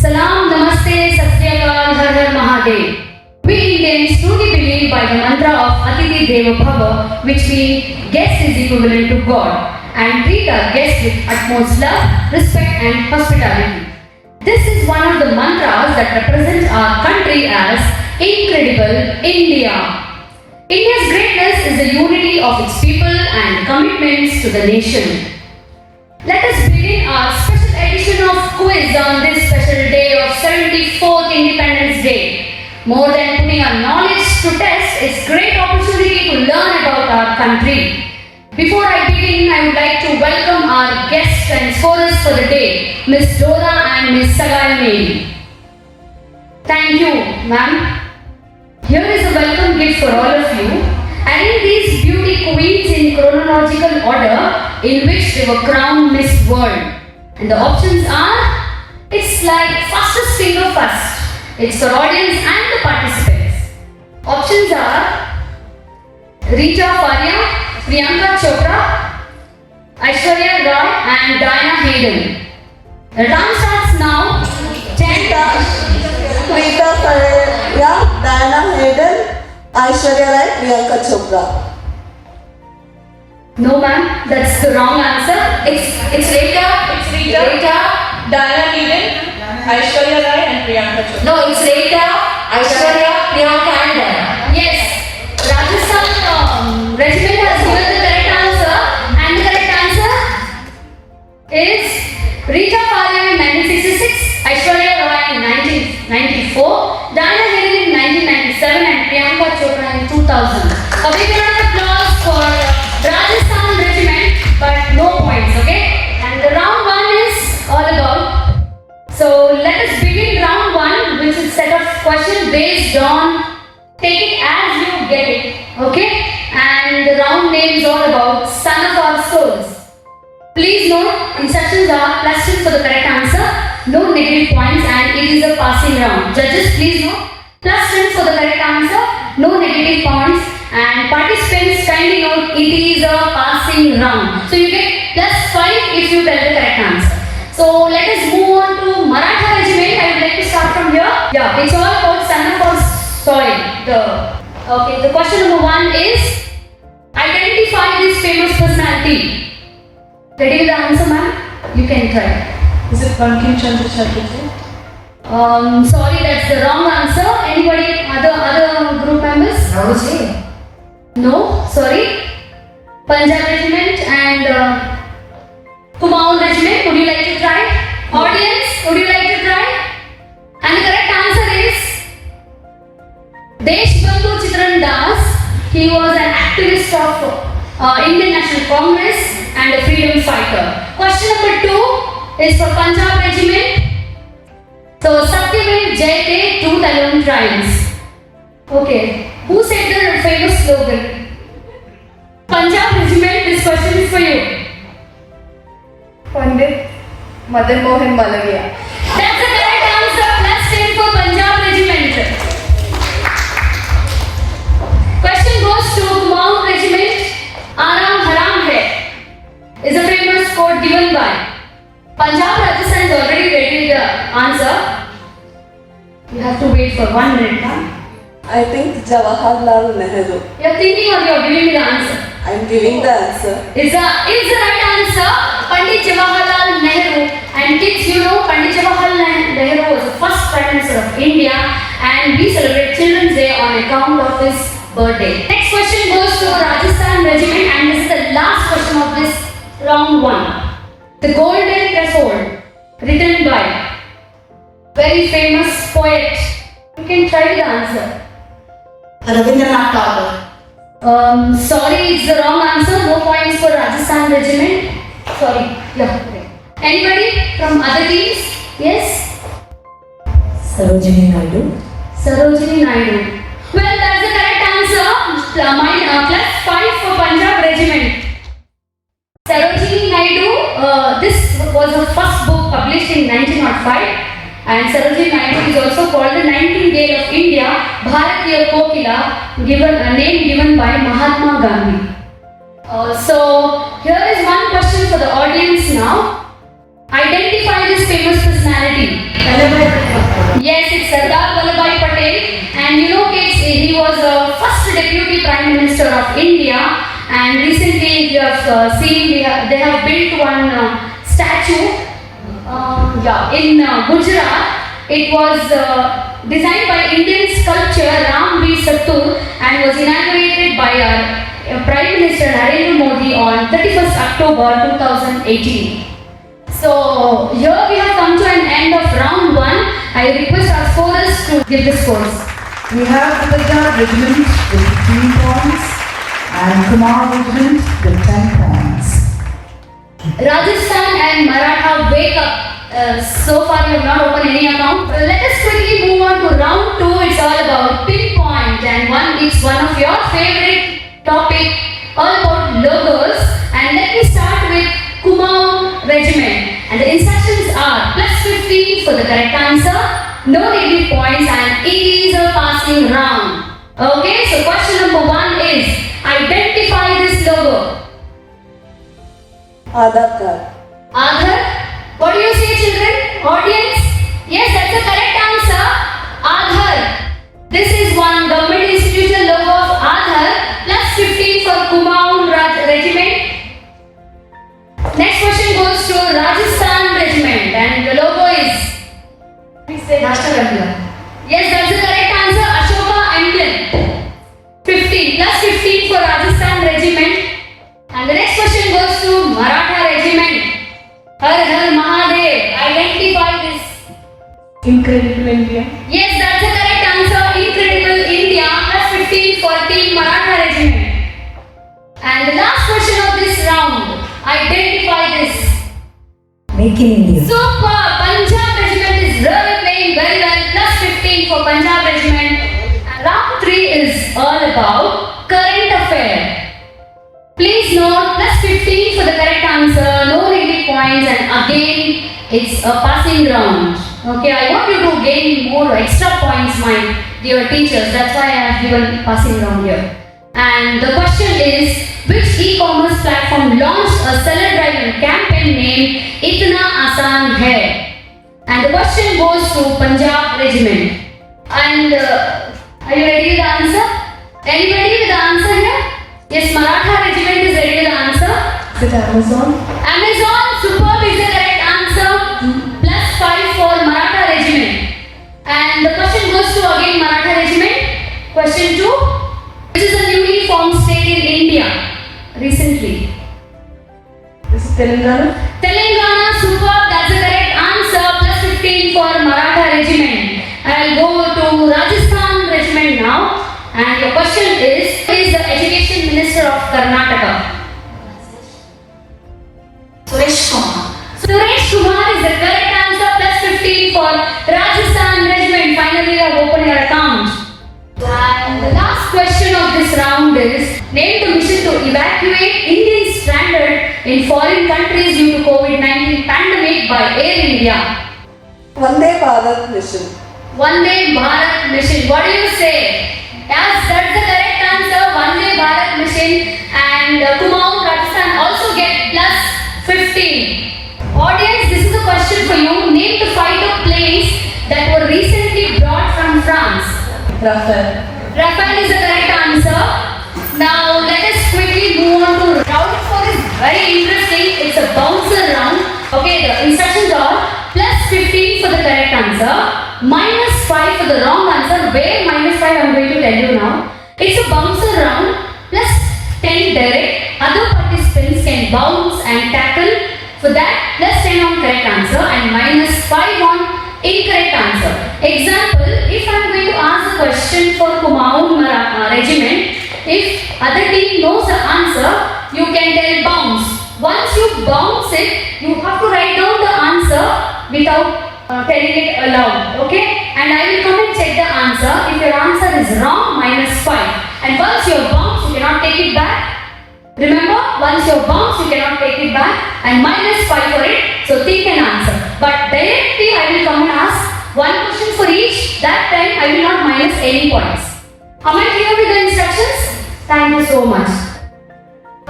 Salam, Namaste, Sat Sri Akal, Har Har Mahadev. We Indians truly believe by the mantra of Atithi Deva Bhava, which means guest is equivalent to God, and treat our guests with utmost love, respect and hospitality. This is one of the mantras that represent our country as Incredible India. India's greatness is the unity of its people and commitments to the nation. Let us begin our special edition of quiz on this special day of 74th Independence Day. More than putting our knowledge to test, it's great opportunity to learn about our country. Before I begin, I would like to welcome our guests and scorers for the day, Miss Dora and Miss Sagai Mary. Thank you, ma'am. Here is a welcome gift for all of you. Arrange these beauty queens in chronological order in which they were crowned Miss World. And the options are, it's like fastest finger first. It's for audience and the participants. Options are Rita Faria, Priyanka Chopra, Aishwarya Rai and Diana Hayden. The time starts now. 10. Rita Faria, Diana Hayden, Aishwarya Rai, Priyanka Chopra. No ma'am, that's the wrong answer. It's Rita, Diana Hayden, Aishwarya Rai and Priyanka Chopra. No, it's Rita, Aishwarya, Priyanka and Diana. Yes, Rajasthan regiment has given the correct answer, and the correct answer is Rita Faria in 1966, Aishwarya Rai in 1994, Diana Hayden in 1997 and Priyanka Chopra in 2000. A big round of applause for Rajasthan regiment, but no points, okay? And the round one is all about. So let us begin round one, which is set of questions based on take it as you get it, okay? And the round name is all about Son of Our Souls. Please note, instructions are +2 for the correct answer, no negative points, and it is a passing round. Judges, please note, +10 for the correct answer, no negative points, and participants kindly note it is a passing round. So you get +5 if you tell the correct answer. So let us move on to Maratha regiment. I would like to start from here. Yeah, it's all about Son of Our Soil. The question number 1 is identify this famous personality. Ready with the answer, ma'am? You can try. Is it Bankim Chandra Chatterjee? Sorry, that's the wrong answer. Anybody, other group members? Navajee. No, sorry. Punjab regiment and Kumaon regiment. Would you like to try? Audience, would you like to try? And the correct answer is Deshbandhu Chitran Das. He was an activist of Indian National Congress and a freedom fighter. Question number 2 is for Punjab regiment. So Satyamev Jayate, truth alone triumphs. Okay, who said the famous slogan? Punjab regiment, this question is for you. Pandit Madan Mohan Malviya. That's the correct answer. +10 for Punjab regiment. Question goes to Kumaon regiment. Aram Haram Hai is a famous quote given by Punjab. Rajasthan is already ready with the answer. You have to wait for 1 minute now. I think Jawaharlal Nehru. You're thinking or you're giving me the answer? I'm giving the answer. Is the right answer Pandit Jawaharlal Nehru. And kids, you know Pandit Jawaharlal Nehru was the first Prime Minister of India, and we celebrate Children's Day on account of his birthday. Next question goes to Rajasthan regiment, and this is the last question of this round 1. The Golden Threshold, written by very famous poet. You can try the answer. Rabindranath Tagore. Sorry, it's the wrong answer. No points for Rajasthan regiment. Sorry. Yeah. Okay. Anybody from other teams? Yes? Sarojini Naidu. Sarojini Naidu. Well, that's the correct answer. +5 for Punjab regiment. Sarojini Naidu, this was the first book published in 1905. And Sarojini Naidu is also called the Nightingale of India, Bharatiya Kokila, a name given by Mahatma Gandhi. So here is one question for the audience now. Identify this famous personality. Yes, it's Sardar Vallabhbhai Patel, and you know, kids, he was the first deputy prime minister of India. And recently, you have seen they have built one statue. In Gujarat. It was designed by Indian sculptor Ram V. Sattur and was inaugurated by our Prime Minister Narendra Modi on 31st October 2018. So here we have come to an end of round 1. I request our scorers to give the scores. We have the Punjab regiment with 15 points and Kumar regiment with 10 points. Rajasthan and Maratha wake up. So far you have not opened any account. Let us quickly move on to round 2. It's all about pinpoint, and it's one of your favorite topic, all about logos. And let me start with Kumaon Regiment. And the instructions are plus 15 for the correct answer, no negative points, and it is a passing round. Okay, so question number 1 is identify this logo. Aadhaar card. Aadhar. What do you say, children? Audience? Yes, that's the correct answer. Aadhar. This is one government institution logo of Aadhar. Plus 15 for Kumaon Regiment. Next question goes to Rajasthan Regiment, and the logo is National Emblem. Yes, that's the correct answer. Ashoka Emblem. 15 plus 15 for Rajasthan Regiment. And the next question goes to Maratha Regiment. Har Har Mahadev. Identify this. Incredible India. Yes, that's the correct answer. Incredible India. Plus 15 for Team Maratha Regiment. And the last question of this round. Identify this. Make in India. Super. Punjab Regiment is really playing very well. Plus 15 for Punjab Regiment. And round 3 is all about current affair. Please note plus 15 for the correct answer, no negative points, and again it's a passing round. Okay, I want you to gain more extra points, my dear teachers. That's why I have given passing round here. And the question is, which e-commerce platform launched a seller-driven campaign named Itna Aasan Hai? And the question goes to Punjab Regiment. And are you ready with the answer? Anybody with the answer here? Yes, Maratha Regiment is ready with the answer. Is it Amazon? Amazon, superb is the correct answer. Plus 5 for Maratha Regiment. And the question goes to again Maratha Regiment. Question 2. Which is a newly formed state in India recently? Is it Telangana? Telangana, superb, that's the correct answer. Plus 15 for Maratha Regiment. I'll go to Rajasthan Regiment now. And your question is the Education Minister of Karnataka? Suresh Kumar. Suresh Kumar is the correct answer. Plus 15 for Rajasthan Regiment. Finally, you have opened your account. And the last question of this round is, name the mission to evacuate Indians stranded in foreign countries due to COVID-19 pandemic by Air India. Vande Bharat mission. Vande Bharat mission. What do you say? Yes, that's the correct answer. Vande Bharat mission. And Kumaon Rajasthan also get plus 15. Audience, this is a question for you. Name the fighter planes that were recently brought from France. Rafale. Rafale is the correct answer. Now let us quickly move on to round 4 is very interesting. It's a bouncer round. Okay, the instructions are plus 15 for the correct answer, minus 5 for the wrong answer. Where minus 5 I'm going to tell you now. It's a bouncer round, plus 10 direct. Other participants can bounce and tackle. For that, plus 10 on correct answer and minus 5 on incorrect answer. Example, if I'm going to ask a question for Kumaon Regiment, if other team knows the answer, you can tell bounce. Once you bounce it, you have to write down the answer without telling it aloud. Okay? And I will come and check the answer. If your answer is wrong, minus 5. And once you bounce, you cannot take it back. Remember, once you bounce, you cannot take it back, and minus 5 for it. So think an answer. But directly I will come and ask one question for each. That time I will not minus any points. Am I clear with the instructions? Thank you so much.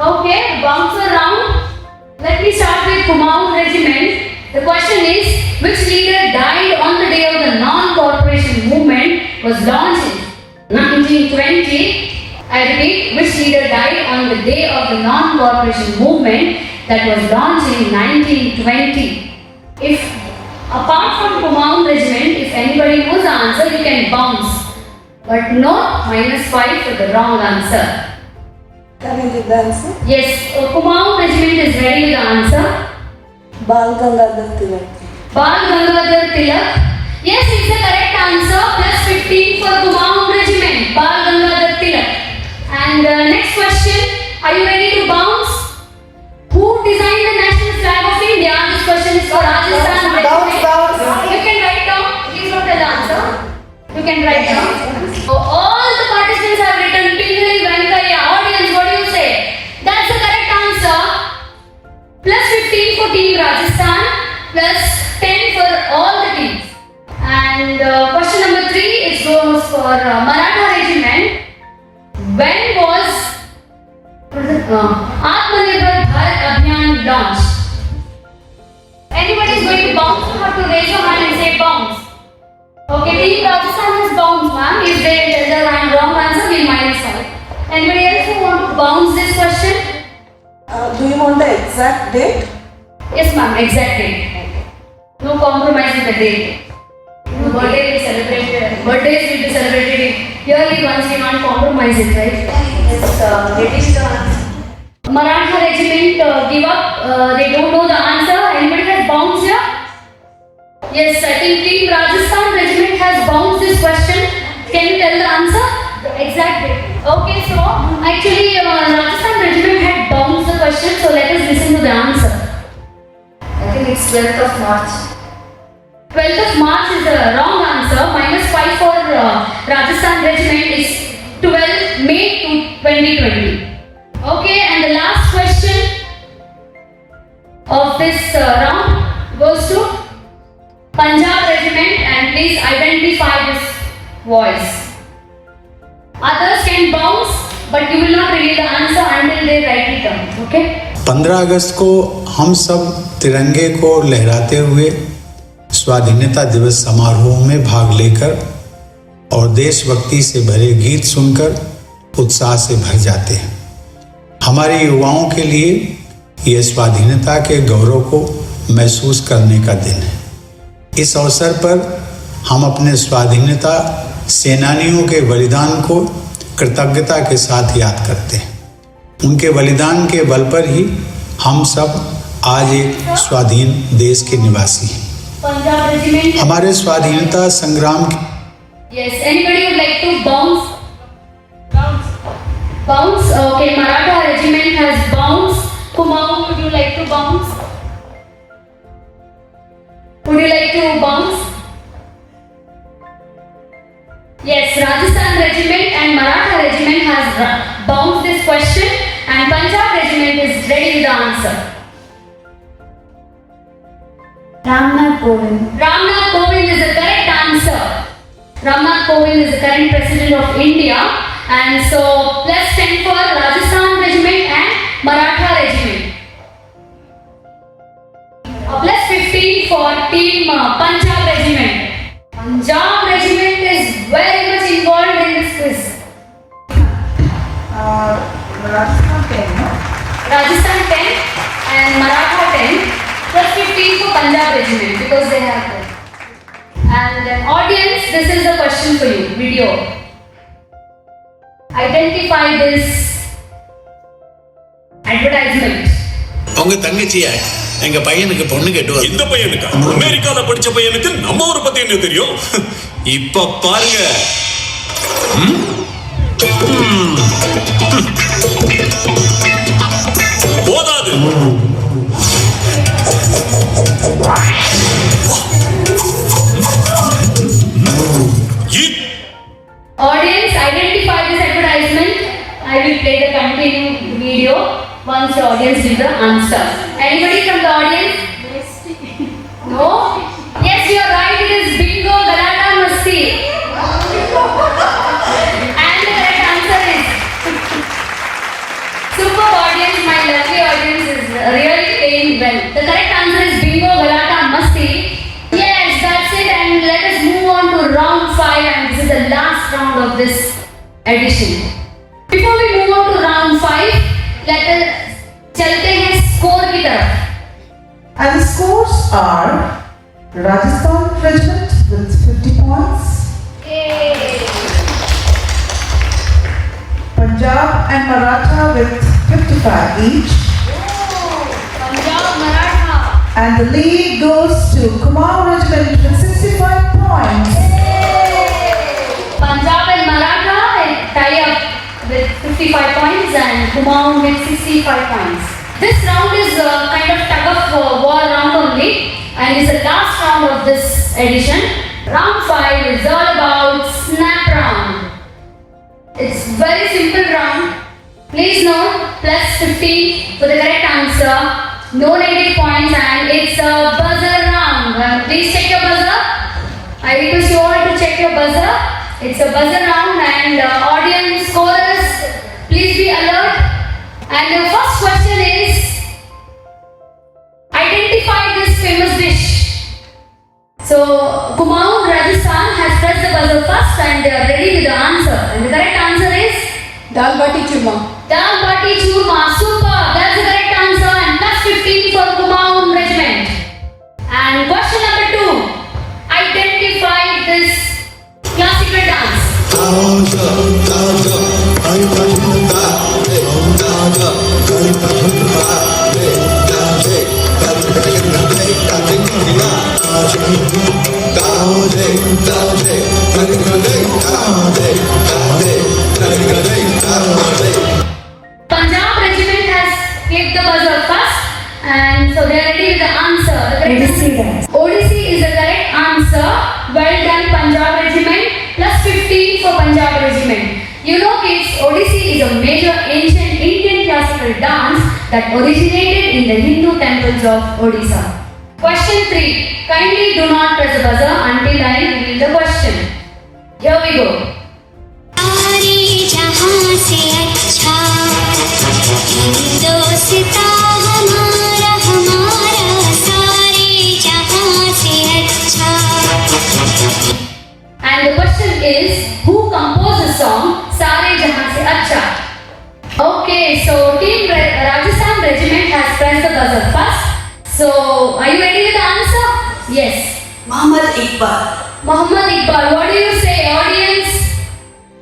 Okay, bouncer round. Let me start with Kumaon Regiment. The question is, which leader died on the day of the non was launched in 1920. I repeat, which leader died on the day of the non-cooperation movement that was launched in 1920? If apart from Kumaon regiment, if anybody knows the answer, you can bounce. But no, -5 for the wrong answer. Can you give the answer? Yes, Kumaon regiment is ready with the answer. Bal Gangadhar Tilak. Bal Gangadhar Tilak. Yes, it's the correct answer. +15 for Kumaon regiment. Bal Gangadhar Tilak. And next question. Are you ready to bounce? Who designed the national flag of India? This question is for Rajasthan regiment. You can write down. Please don't tell the answer. You can write down. All the participants have written Pingali Venkaya. Audience, what do you say? That's the correct answer. +15 for team Rajasthan. +10 for all the teams. And question number 3 is goes for Maratha regiment. When was Atmanirbhar Bharat Abhiyan launched? Anybody is going to bounce? You have to raise your hand and say bounce. Okay, team Rajasthan has bounced, ma'am. If they tell the wrong answer, we'll -5. Anybody else who want to bounce this question? Do you want the exact date? Yes, ma'am, exact date. No compromise with the date. Birthday will be celebrated. Birthdays will be celebrated yearly once. We can't compromise it, right? Maratha regiment give up. They don't know the answer. Anybody has bounced here? Yes, I think team Rajasthan regiment has bounced this question. Can you tell the answer? The exact date. Okay, so actually Rajasthan regiment had bounced the question. So let us listen to the answer. I think it's 12th of March. 12th of March is the wrong answer. -5 for Rajasthan regiment is 12 May 2020. Okay, and the last question of this round goes to Punjab regiment, and please identify this voice. Others can bounce, but you will not reveal the answer until they write it down. Okay? 15 अगस्त को हम सब तिरंगे को लहराते हुए स्वाधीनता दिवस समारोह में भाग लेकर और देशभक्ति से भरे गीत सुनकर उत्साह से भर जाते हैं। हमारे युवाओं के लिए यह स्वाधीनता के गौरव को महसूस करने का दिन है। इस अवसर पर हम अपने स्वाधीनता सेनानियों के बलिदान को कृतज्ञता के साथ याद करते हैं। उनके बलिदान के बल पर ही हम सब आज एक स्वाधीन देश के निवासी हैं। Punjab regiment. हमारे स्वाधीनता संग्राम Yes, anybody would like to bounce? Bounce. Okay, Maratha regiment has bounced. Kumaon, would you like to bounce? Would you like to bounce? Yes, Rajasthan regiment and Maratha regiment has bounced this question, and Punjab regiment is ready with the answer. Ramnath Kovind. Ramnath Kovind is the correct answer. Ramnath Kovind is the current president of India, and so +10 for Rajasthan regiment and Maratha regiment. +15 for team Punjab regiment. Punjab regiment is very much involved in this quiz. Rajasthan 10, no? Rajasthan 10 and Maratha 10. +15 for Punjab regiment because they have that. And audience, this is the question for you. Video. Identify this advertisement. உங்க தங்கச்சிய எங்க பையனுக்கு பொண்ணு கேட்டு இந்த பையனுக்கா? அமெரிக்கால படிச்ச பையனுக்கு நம்ம ஊரை பத்தி என்ன தெரியும்? இப்ப பாருங்க. போதாது. Audience, identify this advertisement. I will play the continuing video once the audience gives the answer. Anybody from the audience? No? Yes, you are right. It is Bingo Galata Masti. And the correct answer is super audience. My lovely audience is really round 5 and this is the last round of this edition. Before we move on to round 5, let us चलते हैं score की तरफ. And the scores are Rajasthan Regiment with 50 points, Punjab and Maratha with 55 each, Punjab Maratha. and the lead goes to Kumaon Regiment with 65 points. Punjab and Maratha tie up with 55 points and Kumaon with 65 points. This round is a kind of tug of war round only and is the last round of this edition. Round 5 is all about snap round. It's very simple round. Please note plus 15 for the correct answer. No negative points and it's a buzzer round. Please check your buzzer. I request you all to check your buzzer. It's a buzzer round and audience scorers, please be alert. And the first question is, identify this famous dish. So, Kumaon, Rajasthan has pressed the buzzer first and they are ready with the answer. And the correct answer is? Dal bati churma. Dal bati churma. Super. That's the correct answer and plus 15 for Kumaon Regiment. And question number 2. Identify this classical dance. Punjab Regiment has clicked the buzzer first and so they are ready with the answer. Odissi is the correct answer. Well done Punjab Regiment. Plus 15 for Punjab Regiment. You know kids, Odissi is a major ancient Indian classical dance that originated in the Hindu temples of Odisha. Question 3. Kindly do not press the buzzer until I reveal the question. Here we go. सारे जहां से अच्छा हिंदोस्ता हमारा हमारा सारे जहां से अच्छा. And the question is, who composed the song Sare Jahan Se Acha? Okay, so Team Rajasthan Regiment has pressed the buzzer first. So, are you ready with the answer? Yes. Muhammad Iqbal. Muhammad Iqbal, what do you say, audience?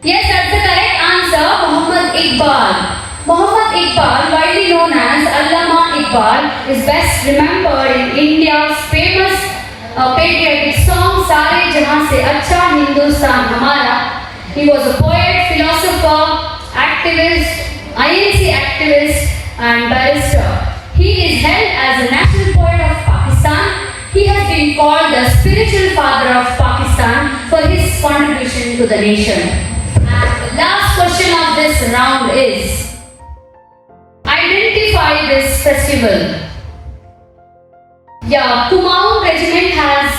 Yes, that's the correct answer, Muhammad Iqbal. Muhammad Iqbal, widely known as Allama Iqbal, is best remembered in India's famous patriotic song Sare Jahan Se Acha Hindustan Hamara. He was a poet, philosopher, activist, INC activist and barrister. He is held as a national poet of Pakistan. He has been called the spiritual father of Pakistan for his contribution to the nation. And the last question of this round is, identify this festival. Yeah, Kumaon Regiment has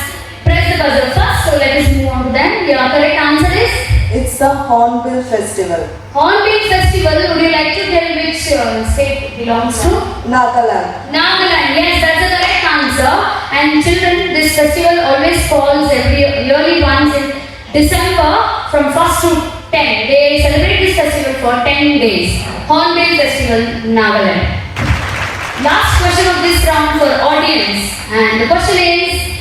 pressed the buzzer first, so let us move on to them. Your correct answer is? It's the Hornbill Festival. Hornbill Festival, would you like to tell which state it belongs to? Nagaland. Nagaland, yes, that's the correct answer. And children, this festival always falls yearly once in December from 1st to 10. They celebrate this festival for 10 days. Hornbill Festival, Nagaland. Last question of this round for audience. And the question is,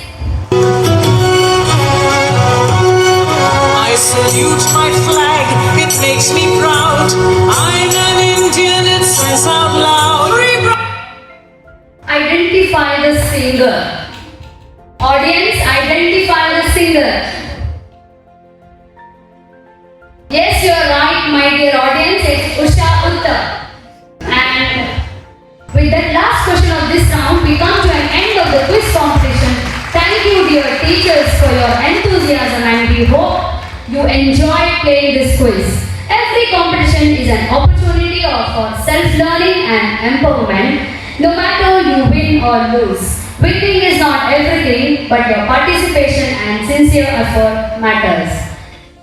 I salute my flag, it makes me proud. I'm an Indian, it says out loud. identify the singer. Audience, identify the singer. Yes, you are right, my dear audience. It's Usha Uttar. And with that last question of this round, we come to an end of the quiz competition. Thank you, dear teachers, for your enthusiasm, and we hope you enjoy playing this quiz. Every competition is an opportunity for self-learning and empowerment. No matter you win or lose, winning is not everything, but your participation and sincere effort matters.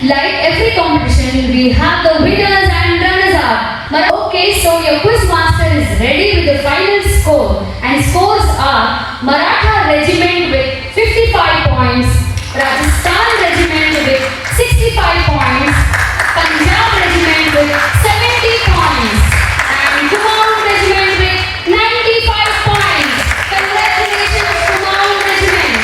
Like every competition, we have the winners and runners-up. Okay, so your quiz master is ready with the final score, and scores are Maratha Regiment with 55 points, Rajasthan Regiment with 65 points, Punjab Regiment with 70 points, and Kumaon Regiment with 95 points. Congratulations, Kumaon Regiment.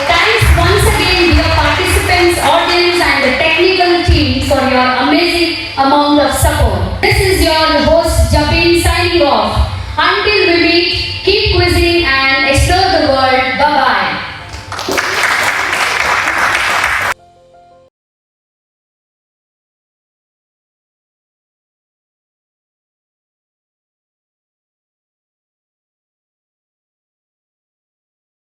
Thanks once again, dear participants, audience, and the technical team for your amazing amount of support. This is your host, Jabin, signing off. Until we meet, keep quizzing